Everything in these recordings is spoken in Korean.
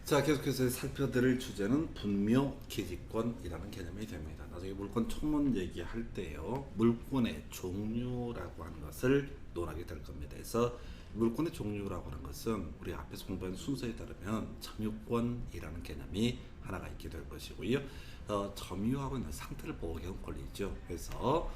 자, 계속해서 살펴드릴 주제는 분묘기지권이라는 개념이 됩니다. 나중에 물권 총론 얘기할 때요, 물권의 종류라고 하는 것을 논하게 될 겁니다. 그래서 물권의 종류라고 하는 것은 우리 앞에서 공부한 순서에 따르면 점유권이라는 개념이 하나가 있게 될 것이고요. 점유하고 있는 상태를 보호하는 권리죠. 그래서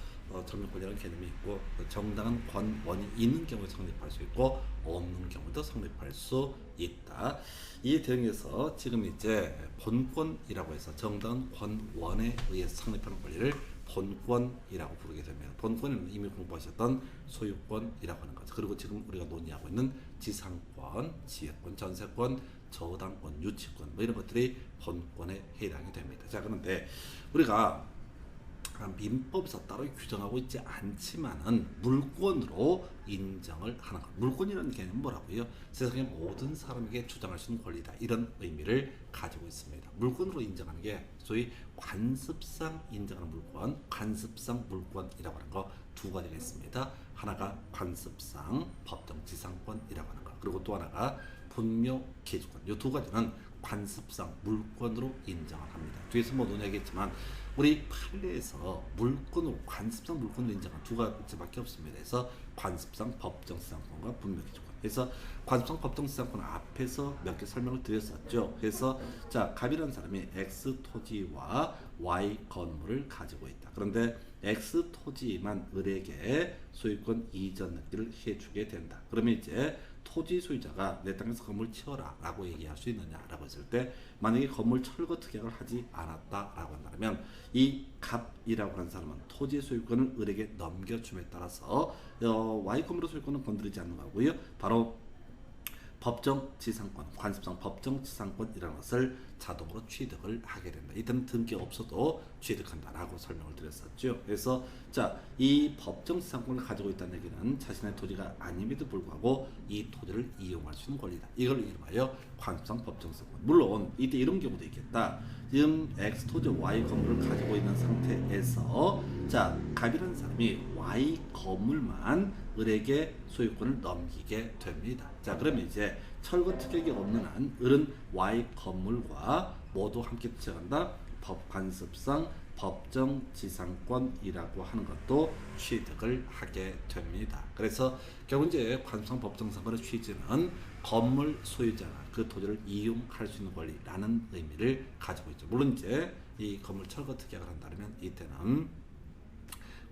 점유권이라는 개념이 있고, 정당한 권원이 있는 경우에 성립할 수 있고 없는 경우도 성립할 수 있다. 이에 대응해서 지금 이제 본권이라고 해서 정당한 권원에 의해서 성립하는 권리를 본권이라고 부르게 됩니다. 본권은 이미 공부하셨던 소유권이라고 하는 거죠. 그리고 지금 우리가 논의하고 있는 지상권, 지역권, 전세권, 저당권, 유치권 이런 것들이 본권에 해당이 됩니다. 자, 그런데 우리가 민법에서 따로 규정하고 있지 않지만은 물권으로 인정을 하는 것. 물권이라는 개념은 뭐라고요? 세상의 모든 사람에게 주장할 수 있는 권리다. 이런 의미를 가지고 있습니다. 물권으로 인정하는 게 소위 관습상 인정하는 물권, 관습상 물권이라고 하는 거 두 가지가 있습니다. 하나가 관습상 법정지상권이라고 하는 거, 그리고 또 하나가 분묘기지권. 이 두 가지는 관습상 물권으로 인정을 합니다. 뒤에서 뭐 논의하겠지만 우리 판례에서 물권으로 관습상 물권으로 인정한 두 가지밖에 없습니다. 그래서 관습상 법정지상권과 분묘기지권. 그래서 관습상 법정지상권 앞에서 몇 개 설명을 드렸었죠. 그래서 자, 갑이라는 사람이 X 토지와 Y 건물을 가지고 있다. 그런데 X 토지만 을에게 소유권 이전 납기를 해주게 된다. 그러면 이제 토지 소유자가 내 땅에서 건물 치워라 라고 얘기할 수 있느냐라고 했을 때, 만약에 건물 철거 특약을 하지 않았다라고 한다면 이 갑이라고 하는 사람은 토지 소유권을 을에게 넘겨줌에 따라서 Y 건물의 소유권은 건드리지 않는 거고요. 바로 법정지상권, 관습상 법정지상권이라는 것을 자동으로 취득을 하게 된다. 이때는 등기가 없어도 취득한다라고 설명을 드렸었죠. 그래서 자, 이 법정지상권을 가지고 있다는 얘기는 자신의 토지가 아님에도 불구하고 이 토지를 이용할 수 있는 권리다. 이걸 이름하여 관습상 법정지상권. 물론 이때 이런 경우도 있겠다. 지금 X 토지 Y 건물을 가지고 있는 상태에서 자, 갑이라는 사람이 Y 건물만 을에게 소유권을 넘기게 됩니다. 자, 그러면 이제 철거 특약이 없는 한 을은 Y 건물과 모두 함께 취득한다. 법관습상 법정지상권이라고 하는 것도 취득을 하게 됩니다. 그래서 결국 이제 관습상 법정지상권의 취지는 건물 소유자가 그 토지를 이용할 수 있는 권리라는 의미를 가지고 있죠. 물론 이제 이 건물 철거 특약을 한다면 이때는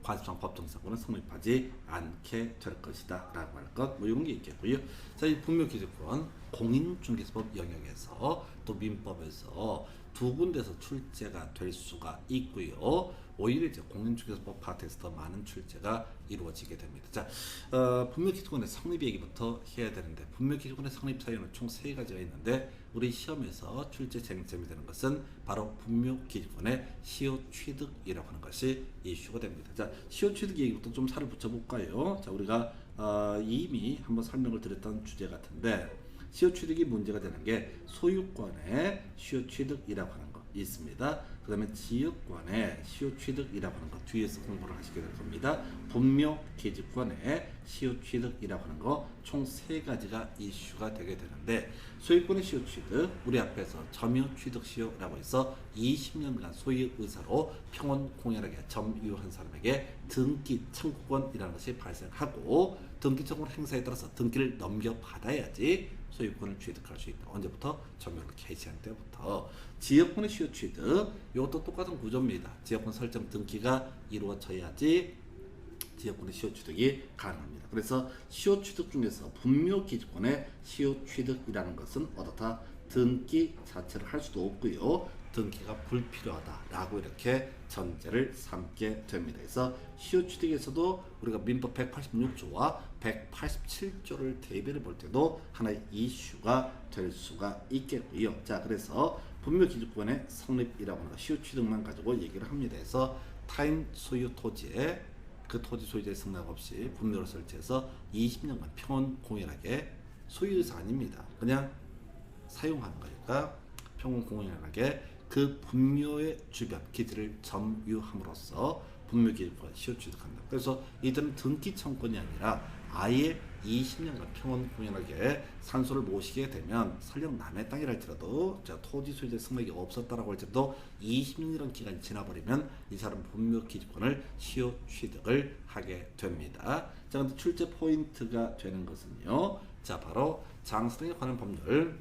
관습상 법정지상권은 성립하지 않게 될 것이다 라고 할 것, 뭐 이런 게 있겠고요. 자, 이 분묘기지권 공인중개사법 영역에서 또 민법에서 두 군데서 출제가 될 수가 있고요. 오히려 이제 공인중개사법 파트에서 더 많은 출제가 이루어지게 됩니다. 자, 분묘기지권의 성립 얘기부터 해야 되는데, 분묘기지권의 성립 사유는 총 세 가지가 있는데 우리 시험에서 출제 쟁점이 되는 것은 바로 분묘기지권의 시효 취득이라고 하는 것이 이슈가 됩니다. 자, 시효 취득 얘기부터 좀 살을 붙여볼까요? 자, 우리가 이미 한번 설명을 드렸던 주제 같은데, 시효 취득이 문제가 되는 게 소유권의 시효 취득이라고 하는 거 있습니다. 그 다음에 지역권의 시효 취득이라고 하는 거 뒤에서 공부를 하시게 될 겁니다. 분묘기지권의 시효 취득이라고 하는 거 총 세 가지가 이슈가 되게 되는데, 소유권의 시효 취득, 우리 앞에서 점유 취득 시효라고 해서 20년간 소유 의사로 평온 공연하게 점유한 사람에게 등기 청구권이라는 것이 발생하고, 등기 청구권 행사에 따라서 등기를 넘겨받아야지 소유권을 취득할 수 있다. 언제부터? 점유를 개시한 때부터. 지역권의 시효 취득, 이것도 똑같은 구조입니다. 지역권 설정 등기가 이루어져야지 지역권의 시효 취득이 가능합니다. 그래서 시효 취득 중에서 분묘기지권의 시효 취득이라는 것은 어떻다? 등기 자체를 할 수도 없고요. 등기가 불필요하다라고 이렇게 전제를 삼게 됩니다. 그래서 시효 취득에서도 우리가 민법 186조와 187조를 대비를 볼 때도 하나의 이슈가 될 수가 있겠고요. 자, 그래서 분묘기지권의 성립이라고 하는 시효 취득만 가지고 얘기를 합니다. 그래서 타인 소유 토지에 그 토지 소유자의 승낙 없이 분묘를 설치해서 20년간 평온 공연하게, 소유의사 아닙니다. 그냥 사용하는 거니까 평온 공연하게 그 분묘의 주변 기지를 점유함으로써 분묘기지권 시효 취득한다. 그래서 이들은 등기 청구권이 아니라 아예 20년간 평온 공연하게 산소를 모시게 되면 설령 남의 땅이랄지라도 토지 소유자 승낙이 없었다라고 할지라도 20년이라는 기간이 지나버리면 이 사람 분묘 기지권을 시효 취득을 하게 됩니다. 자, 근데 출제 포인트가 되는 것은요. 자, 바로 장사 등에 관한 법률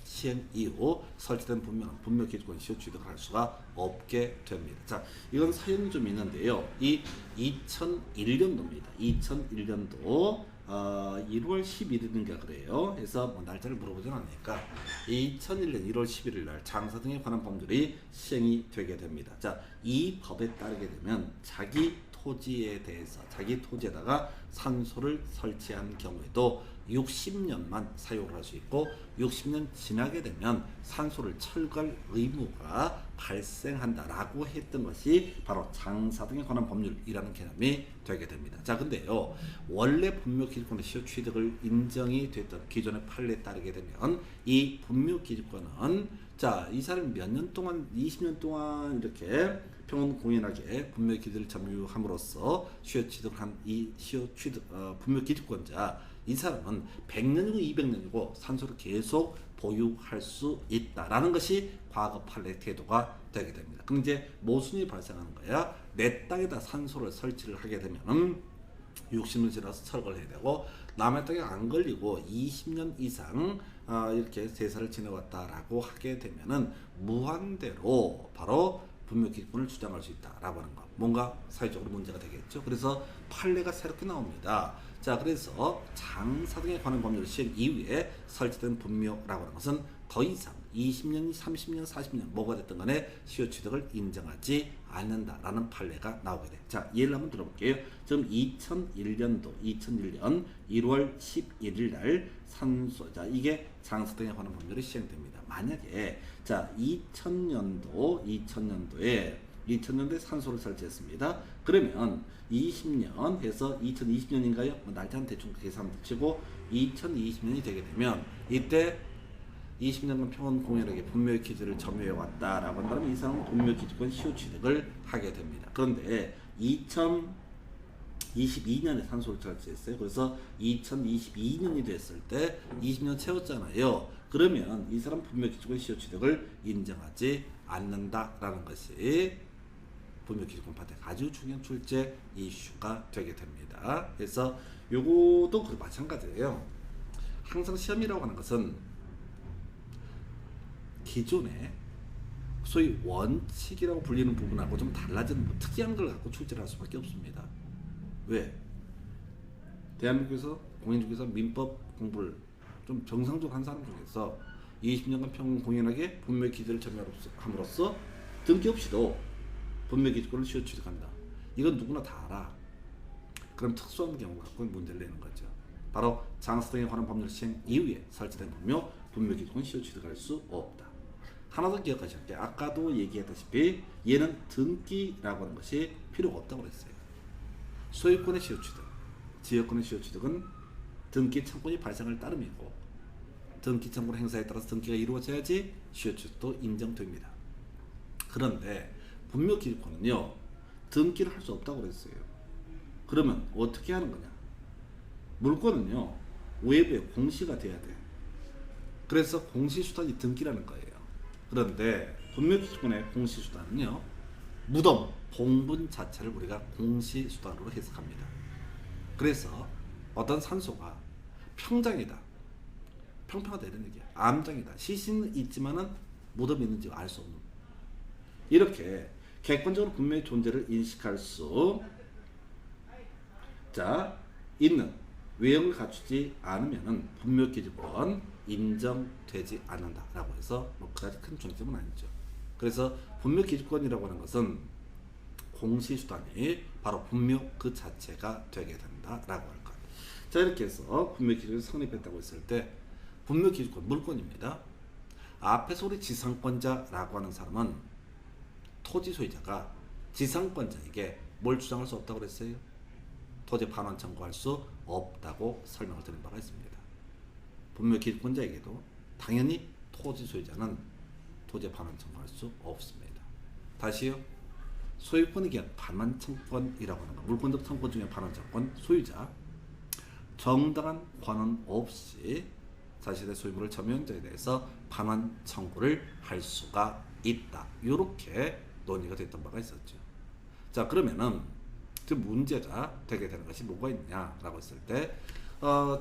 시행 이후 설치된 분묘 기지권 시효 취득을 할 수가 없게 됩니다. 자, 이건 사연이 좀 있는데요. 이 2001년도입니다. 2001년도 1월 11일인가 그래요. 그래서 뭐 날짜를 물어보진 않으니까 2001년 1월 11일 날 장사 등에 관한 법률이 시행이 되게 됩니다. 자, 이 법에 따르게 되면 자기 토지에 대해서 자기 토지에다가 산소를 설치한 경우에도 60년만 사용을 할 수 있고 60년 지나게 되면 산소를 철거할 의무가 발생한다라고 했던 것이 바로 장사 등에 관한 법률이라는 개념이 되게 됩니다. 자, 근데요, 원래 분묘 기지권의 시효 취득을 인정이 됐던 기존의 판례에 따르게 되면 이 분묘 기지권은 자, 이 사람이 몇 년 동안 20년 동안 이렇게 평온 공연하게 분묘 기지를 점유함으로써 시효 취득한 이 시효 취득 분묘 기지권자 이 사람은 100년이고 200년이고 산소를 계속 보유할 수 있다라는 것이 과거 판례 태도가 되게 됩니다. 그럼 이제 모순이 발생하는 거야. 내 땅에다 산소를 설치를 하게 되면은 60년 지나서 철거를 해야 되고 남의 땅에 안 걸리고 20년 이상 이렇게 세사를 지내왔다라고 하게 되면은 무한대로 바로 분묘 기지권을 주장할 수 있다라고 하는 거. 뭔가 사회적으로 문제가 되겠죠. 그래서 판례가 새롭게 나옵니다. 자, 그래서 장사 등에 관한 법률 시행 이후에 설치된 분묘라고 하는 것은 더 이상 20년, 30년, 40년 뭐가 됐든 간에 시효 취득을 인정하지 않는다라는 판례가 나오게 돼. 자, 예를 한번 들어볼게요. 지금 2001년 1월 11일 날 산소, 자, 이게 장사 등에 관한 법률이 시행됩니다. 만약에 자, 2000년도에 산소를 설치했습니다. 그러면 20년 해서 2020년인가요? 뭐 날짜는 대충 계산 붙이고 2020년이 되게 되면 이때 20년간 평온 공연하게 분묘 기지를 점유해 왔다라고 한다면 이 사람은 분묘 기지권 시효 취득을 하게 됩니다. 그런데 2022년에 산소를 설치했어요. 그래서 2022년이 됐을 때 20년 채웠잖아요. 그러면 이 사람 분묘 기지권 시효 취득을 인정하지 않는다라는 것이 분묘 기지권 파트의 아주 중요한 출제 이슈가 되게 됩니다. 그래서 요것도 마찬가지예요. 항상 시험이라고 하는 것은 기존의 소위 원칙이라고 불리는 부분하고 좀 달라지는 특이한 걸 갖고 출제를 할 수밖에 없습니다. 왜? 대한민국에서 공인 중에서 민법 공부를 좀 정상적으로 한 사람 중에서 20년간 평균 공연하게 분묘 기지를 점유함으로써 등기 없이도 분묘 기지권을 시효 취득한다. 이건 누구나 다 알아. 그럼 특수한 경우 갖고 문제를 내는 거죠. 바로 장사 등에 관한 법률 시행 이후에 설치된 분묘 기지권 시효 취득할 수 없다. 하나 더 기억하셔야 돼요. 아까도 얘기했다시피 얘는 등기라고 하는 것이 필요가 없다고 그랬어요. 소유권의 시효 취득, 지역권의 시효 취득은 등기 청구이 발생할 따름이고 등기 청구 행사에 따라서 등기가 이루어져야지 시효 취득도 인정됩니다. 그런데 분묘 기지권은요 등기를 할 수 없다고 그랬어요. 그러면 어떻게 하는 거냐? 물건은요 외부에 공시가 돼야 돼. 그래서 공시수단이 등기라는 거예요. 그런데 분묘 기지권의 공시수단은요 무덤, 봉분 자체를 우리가 공시수단으로 해석합니다. 그래서 어떤 산소가 평장이다, 평평하다 이런 얘기야. 암장이다, 시신은 있지만은 무덤이 있는지 알 수 없는, 이렇게 객관적으로 분묘의 존재를 인식할 수 있는 외형을 갖추지 않으면은 분묘 기지권 인정되지 않는다라고 해서 뭐 그다지 큰 중점은 아니죠. 그래서 분묘 기지권이라고 하는 것은 공시수단이 바로 분묘 그 자체가 되게 된다라고 할 것. 자, 이렇게 해서 분묘 기지권이 성립했다고 했을 때 분묘 기지권 물권입니다. 앞에서 우리 지상권자라고 하는 사람은 토지 소유자가 지상권자에게 뭘 주장할 수 없다고 그랬어요? 토지 반환 청구할 수 없다고 설명을 드린 바가 있습니다. 분묘 기지권자에게도 당연히 토지 소유자는 토지 반환 청구할 수 없습니다. 다시요. 소유권이 기한 반환 청구권이라고 하는 거, 물권적 청구권 중에 반환 청구권 소유자, 정당한 관원 없이 자신의 소유물을 점유자에 대해서 반환 청구를 할 수가 있다. 이렇게 논의가 됐던 바가 있었죠. 자, 그러면은 그 문제가 되게 되는 것이 뭐가 있냐라고 했을 때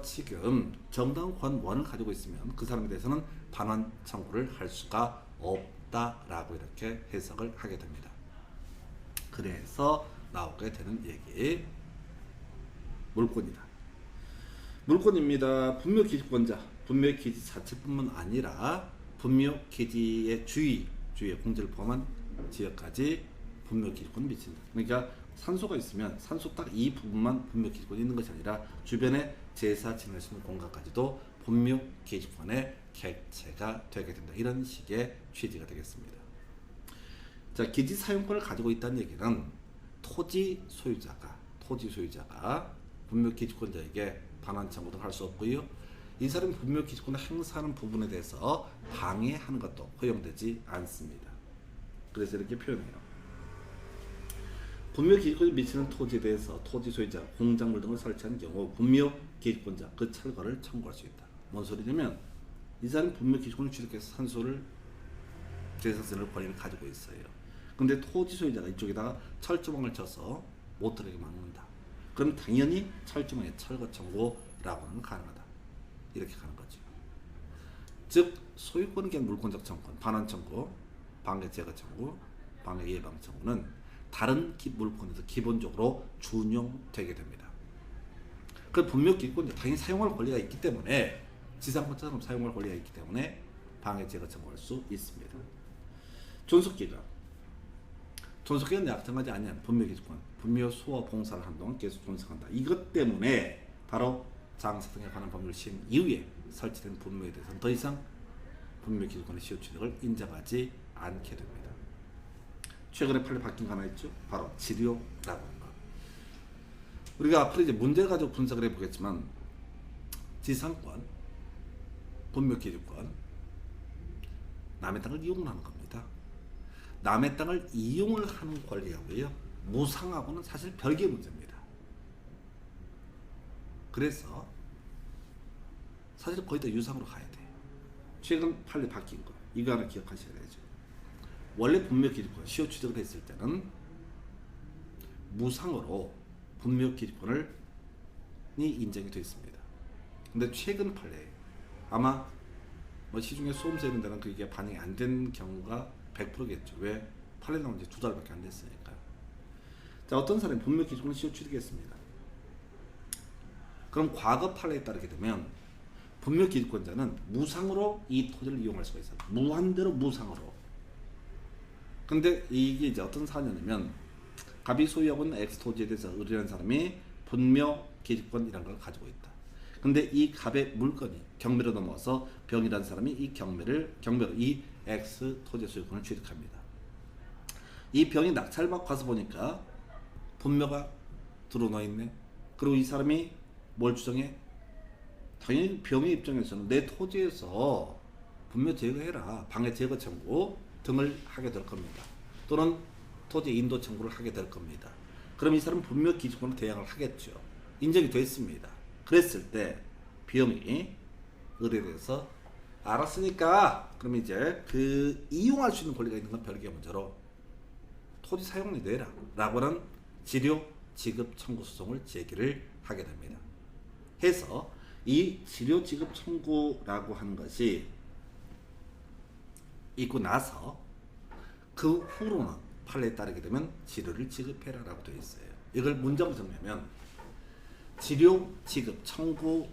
지금 정당한 관원을 가지고 있으면 그 사람에 대해서는 반환 청구를 할 수가 없다라고 이렇게 해석을 하게 됩니다. 그래서 나오게 되는 얘기, 물권이다. 물권입니다. 분묘기지권자, 분묘기지 자체뿐만 아니라 분묘기지의 주위에 공지를 포함한 지역까지 분묘기지권을 미친다. 그러니까 산소가 있으면 산소 딱 이 부분만 분묘기지권이 있는 것이 아니라 주변에 제사 지낼 수 있는 공간까지도 분묘기지권의 객체가 되게 된다. 이런 식의 취지가 되겠습니다. 자, 기지 사용권을 가지고 있다는 얘기는 토지 소유자가 분묘기지권자에게 반환 청구도 할 수 없고요. 이 사람이 분묘기지권을 행사하는 부분에 대해서 방해하는 것도 허용되지 않습니다. 그래서 이렇게 표현해요. 분묘기지권이 미치는 토지에 대해서 토지 소유자, 공작물 등을 설치한 경우 분묘기지권자 그 철거를 청구할 수 있다. 뭔 소리냐면 이 사람이 분묘기지권을 취득해서 산소를 제사지낼 권리를 가지고 있어요. 근데 토지 소유자가 이쪽에다가 철조망을 쳐서 못 들어오게 막는다. 그럼 당연히 철조망의 철거 청구라고는 가능하다. 이렇게 가는 거죠. 즉 소유권에 대한 물권적 청구권, 반환 청구, 방해 제거 청구, 방해 예방 청구는 다른 물권에서 기본적으로 준용되게 됩니다. 그 분묘기지권 당연히 사용할 권리가 있기 때문에 지상권처럼 사용할 권리가 있기 때문에 방해 제거 청구할 수 있습니다. 존속기간, 존속기간 약정하지 않으면 분묘기지권, 분묘 수호 봉사를 한 동안 계속 존속한다. 이것 때문에 바로 장사 등에 관한 법률 시행 이후에 설치된 분묘에 대해서는 더 이상 분묘기지권의 시효 취득을 인정하지 않게 됩니다. 최근에 판례 바뀐 거 하나 있죠. 바로 지료라고 하는 것. 우리가 앞으로 이제 문제를 가지고 분석을 해보겠지만 지상권, 분묘기지권, 남의 땅을 이용하는 겁니다. 남의 땅을 이용을 하는 권리하고요, 무상하고는 사실 별개의 문제입니다. 그래서 사실 거의 다 유상으로 가야 돼요. 최근 판례 바뀐 거 이거 하나 기억하셔야 되죠. 원래 분묘기지권 시효 취득을 했을 때는 무상으로 분묘기지권을 인정이 됐습니다. 근데 최근 판례 아마 시중에 소음세 이런 데는 그게 반영이 안 된 경우가 100%겠죠. 왜? 판례 나온 지 2달밖에 안 됐으니까. 자, 어떤 사람이 분묘기지권을 시효 취득했습니다. 그럼 과거 판례에 따르게 되면 분묘기지권자는 무상으로 이 토지를 이용할 수가 있어요. 무한대로 무상으로. 근데 이게 이제 어떤 사안이냐면 갑이 소유하고 있는 X 토지에 대해서 의뢰하는 사람이 분묘기지권이라는 걸 가지고 있다. 근데 이 갑의 물건이 경매로 넘어와서 병이라는 사람이 이 경매로 이 X 토지 소유권을 취득합니다. 이 병이 낙찰받고 가서 보니까 분묘가 들어놓여 있네. 그리고 이 사람이 뭘 주장해? 당연히 병의 입장에서는 내 토지에서 분묘 제거해라, 방해 제거 청구 등을 하게 될 겁니다. 또는 토지 인도 청구를 하게 될 겁니다. 그럼 이 사람은 분묘기지권으로 대항을 하겠죠. 인정이 됐습니다. 그랬을 때 비용이 의뢰돼서 알았으니까 그럼 이제 그 이용할 수 있는 권리가 있는 건 별개의 문제로 토지 사용료 내라 라고 하는 지료 지급 청구 소송을 제기를 하게 됩니다. 해서 이 지료 지급 청구라고 하는 것이 있고 나서 그 후로는 판례에 따르게 되면 지료를 지급해라 라고 되어 있어요. 이걸 문장으로 정리하면 지료 지급 청구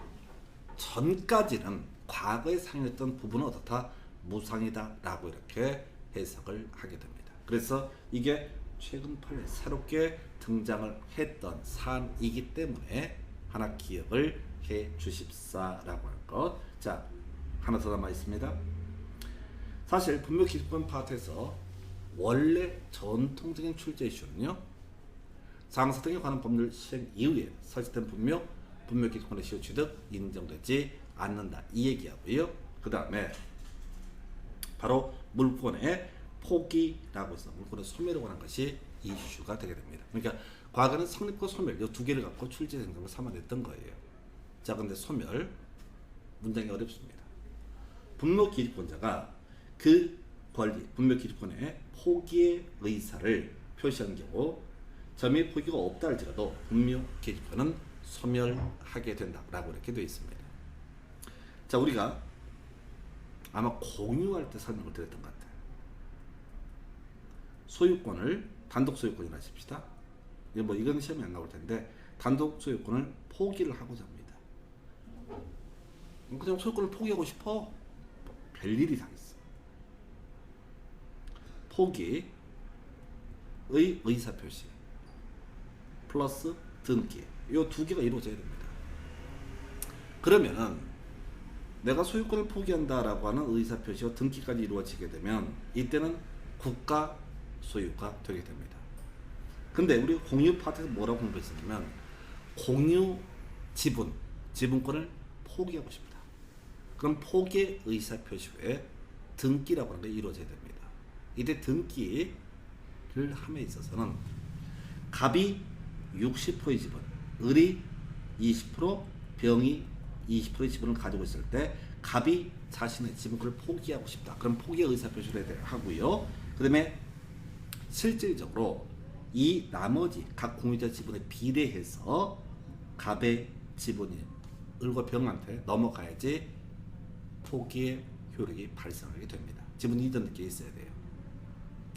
전까지는 과거에 상용했던 부분은 어떻다? 무상이다 라고 이렇게 해석을 하게 됩니다. 그래서 이게 최근 판례에 새롭게 등장을 했던 사안이기 때문에 하나 기억을 해 주십사라고 할 것. 자, 하나 더 남아 있습니다. 사실 분묘기지권 파트에서 원래 전통적인 출제 이슈는요, 장사 등에 관한 법률 시행 이후에 설치된 분묘기지권의 시효 취득 인정되지 않는다 이 얘기하고요. 그 다음에 바로 물권의 포기라고 해서 물권의 소멸에 관한 것이 이슈가 되게 됩니다. 그러니까 과거는 성립과 소멸 이 두 개를 갖고 출제 행정을 삼아냈던 거예요. 자, 근데 소멸 문장이 어렵습니다. 분묘기득권자가 그 권리, 분묘기득권의 포기의 의사를 표시한 경우 점유의 포기가 없다 할지라도 분묘기득권은 소멸하게 된다라고 이렇게 되어 있습니다. 자, 우리가 아마 공유할 때 설명을 드렸던 것 같아요. 소유권을 단독 소유권이라 하십시다. 이건 시험에 안 나올 텐데 단독 소유권을 포기를 하고자 합니다. 그냥 소유권을 포기하고 싶어? 별일이 다 있어. 포기의 의사표시 플러스 등기, 이 두 개가 이루어져야 됩니다. 그러면은 내가 소유권을 포기한다라고 하는 의사표시와 등기까지 이루어지게 되면 이때는 국가 소유가 되게 됩니다. 근데 우리 공유 파트에서 뭐라고 공부했었냐면 공유 지분권을 포기하고 싶다. 그럼 포기의 의사표시 외에 등기라고 하는 게 이루어져야 됩니다. 이때 등기를 함에 있어서는 갑이 60%의 지분, 을이 20%, 병이 20%의 지분을 가지고 있을 때 갑이 자신의 지분권을 포기하고 싶다. 그럼 포기의 의사표시를 하고요. 그 다음에 실질적으로 이 나머지 각 공유자 지분에 비례해서 갑의 지분이 을과 병한테 넘어가야지 포기의 효력이 발생하게 됩니다. 지분 이전 느낌이 있어야 돼요.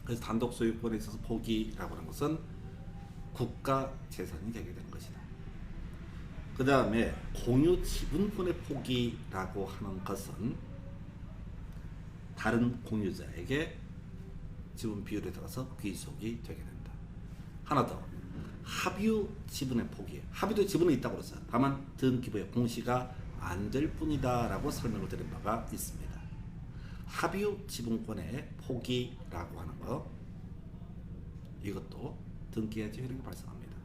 그래서 단독 소유권에 있어서 포기라고 하는 것은 국가 재산이 되게 되는 것이다. 그 다음에 공유 지분권의 포기라고 하는 것은 다른 공유자에게 지분 비율에 따라서 귀속이 되게 된다. 하나 더, 합유 지분의 포기. 합유도 지분은 있다고 그랬어요. 다만 등기부에 공시가 안 될 뿐이다 라고 설명을 드린 바가 있습니다. 합유 지분권의 포기라고 하는 것, 이것도 등기해야지 효력이 발생합니다.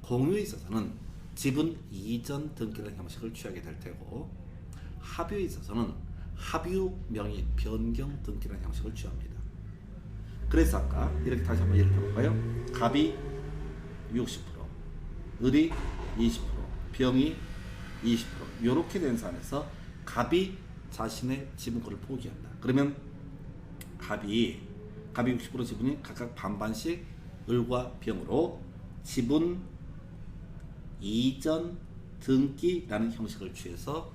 공유에 있어서는 지분 이전 등기라는 형식을 취하게 될 테고, 합유에 있어서는 합유 명의 변경 등기라는 형식을 취합니다. 그래서 아까 이렇게 다시 한번 예를 들어볼까요? 갑이 60%, 을이 20%, 병이 20%, 이렇게 된 사안에서 갑이 자신의 지분권을 포기한다. 그러면 갑이 60% 지분이 각각 반반씩 을과 병으로 지분 이전 등기라는 형식을 취해서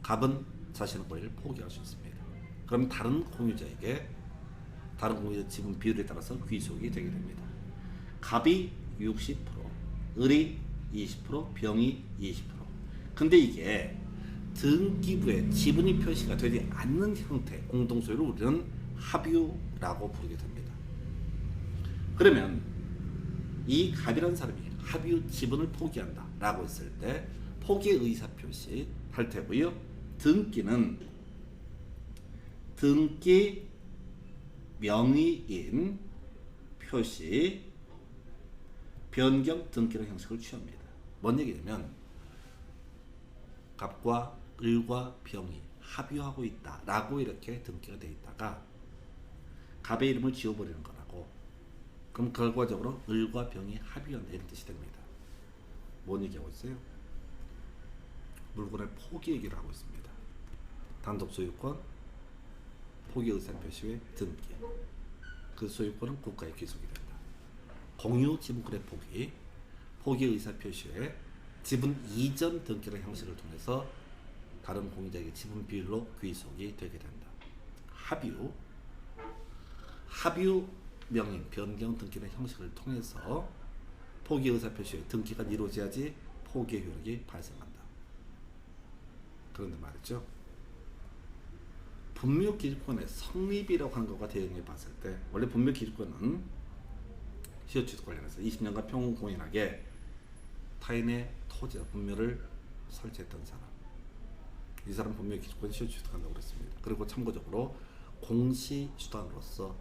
갑은 자신의 권리를 포기할 수 있습니다. 그럼 다른 공유자에게 다른 공유자 지분 비율에 따라서 귀속이 되게 됩니다. 갑이 60%, 을이 20%, 병이 20%. 근데 이게 등기부에 지분이 표시가 되지 않는 형태 공동소유를 우리는 합유라고 부르게 됩니다. 그러면 이 갑이라는 사람이 합유 지분을 포기한다 라고 했을 때 포기의 의사표시 할 테고요. 등기는 등기 명의인 표시 변경 등기라는 형식을 취합니다. 뭔 얘기냐면 갑과 을과 병이 합유하고 있다 라고 이렇게 등기가 되어 있다가 갑의 이름을 지워버리는 거라고, 그럼 결과적으로 을과 병이 합유한다 이런 뜻이 됩니다. 뭔 얘기하고 있어요? 물건의 포기 얘기를 하고 있습니다. 단독 소유권, 포기 의사표시 외 등기, 그 소유권은 국가에 귀속이 된다. 공유 지분권의 포기, 포기 의사표시 외 지분 이전 등기라는 형식을 통해서 다른 공유자에게 지분 비율로 귀속이 되게 된다. 합유 명의 변경 등기라는 형식을 통해서 포기 의사표시 외 등기가 이루어져야지 포기의 효력이 발생한다. 그런데 말이죠, 분묘기득권의 성립이라고 하는 것과 대응해 봤을 때 원래 분묘기득권은 시효취득 관련해서 20년간 평공인하게 타인의 토지나 분묘를 설치했던 사람, 이 사람 분묘기득권 시효취득한다고 그랬습니다. 그리고 참고적으로 공시수단으로서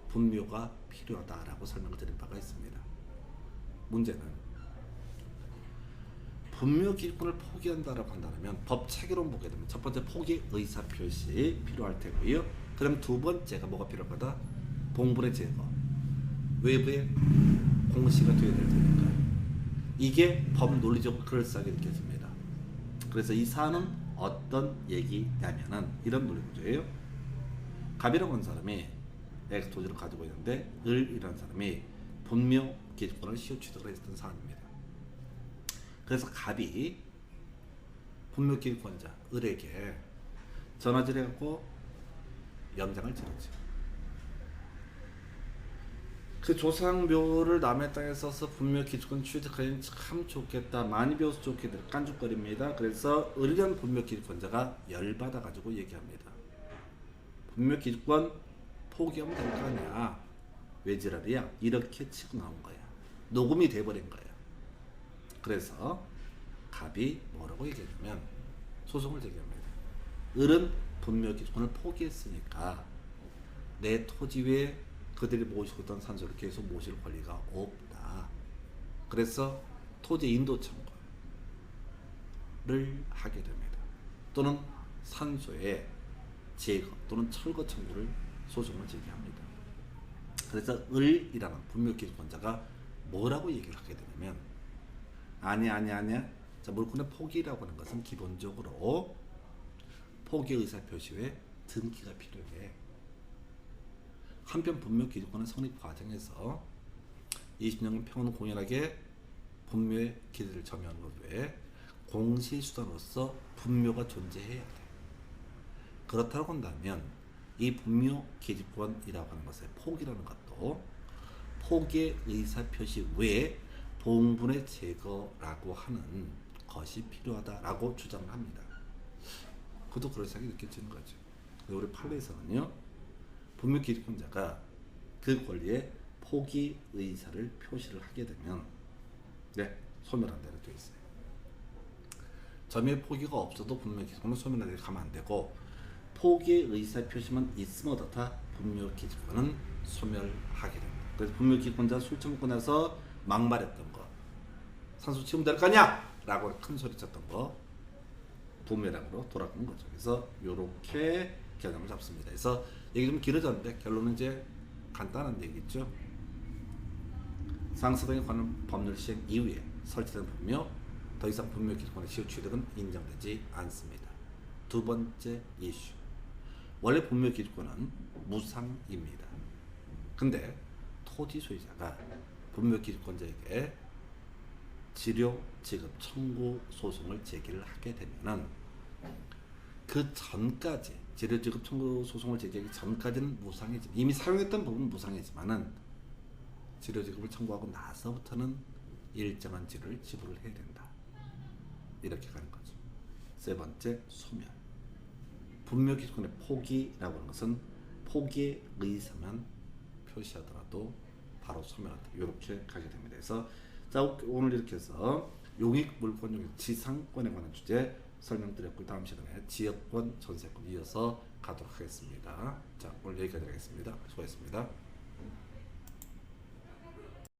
분묘가 필요하다라고 설명을 드린 바가 있습니다. 문제는 분묘기득권을 포기한다라고 한다면 법 체계론 보게 되면 첫 번째 포기 의사표시 필요할 테고요. 그럼 두 번째가 뭐가 필요할 거다? 봉분의 제거, 외부에 공시가 되어야 될 테니까 이게 법 논리적으로 그럴싸하게 느껴집니다. 그래서 이 사안은 어떤 얘기냐면은 이런 논리 구조예요. 갑이라고 하는 사람이 X 토지를 가지고 있는데 을이라는 사람이 분묘 기득권을 시효 취득을 했던 사안입니다. 그래서 갑이 분묘 기득권자 을에게 전화질 해갖고 염장을 지르죠. 그 조상묘를 남의 땅에 써서 분묘 기득권 취득하면 참 좋겠다. 많이 배워서 좋겠다. 깐죽거립니다. 그래서 을이라는 분묘 기득권자가 열받아가지고 얘기합니다. 분묘 기득권 포기하면 될 거 아니야. 왜 지랄이야? 이렇게 치고 나온 거야. 녹음이 돼버린 거야. 그래서 갑이 뭐라고 얘기하냐면 소송을 제기합니다. 을은 분묘 기득권을 포기했으니까 내 토지 위에 그들이 모시고 있던 산소를 계속 모실 권리가 없다. 그래서 토지 인도 청구를 하게 됩니다. 또는 산소의 제거 또는 철거 청구를 소송을 제기합니다. 그래서 을이라는 분묘 기득권자가 뭐라고 얘기를 하게 되냐면 아니야. 자, 물권의 포기라고 하는 것은 기본적으로 포기 의사 표시 외에 등기가 필요해. 한편 분묘 기득권은 성립 과정에서 20년간 평온 공연하게 분묘의 기득을 점유하는 것 외에 공시수단으로서 분묘가 존재해야 돼. 그렇다고 한다면 이 분묘 기득권이라고 하는 것의 포기라는 것도 포기의 의사표시 외에 봉분의 제거라고 하는 것이 필요하다라고 주장을 합니다. 그것도 그런 생각이 느껴지는 거죠. 우리 판례에서는요, 분묘 기득권자가 그 권리에 포기 의사를 표시를 하게 되면 소멸한다고 되어 있어요. 점유의 포기가 없어도 분묘 기득권은 소멸하게 가면 안 되고 포기의 의사 표시만 있으면 어떻다? 분묘 기득권은 소멸하게 됩니다. 그래서 분묘 기득권자 술 처먹고 나서 막말했던 거, 산소 치우면 될 거냐? 라고 큰 소리 쳤던 거 부메랑으로 돌아가는 거죠. 그래서 이렇게 개념을 잡습니다. 그래서 얘기 좀 길어졌는데 결론은 이제 간단한 얘기죠. 상습행에 관한 법률 시행 이후에 설치된 분묘, 더 이상 분묘 기득권의 시효 취득은 인정되지 않습니다. 두 번째 이슈. 원래 분묘 기득권은 무상입니다. 근데 토지 소유자가 분묘 기득권자에게 지료 지급 청구 소송을 제기를 하게 되면은 그 전까지 지료 지급 청구 소송을 제기하기 전까지는 무상이지만 이미 사용했던 부분은 무상이지만은 지료 지급을 청구하고 나서부터는 일정한 지료를 지불을 해야 된다. 이렇게 가는 거죠. 세 번째 소멸. 분묘 기득권의 포기라고 하는 것은 포기의 의사만 표시하더라도 바로 소멸한다. 이렇게 가게 됩니다. 그래서 자, 오늘 이렇게 해서 용익 물권 용익 지상권에 관한 주제 설명드렸고 다음 시간에 지역권 전세권 이어서 가도록 하겠습니다. 자, 오늘 여기까지 하겠습니다. 수고하셨습니다.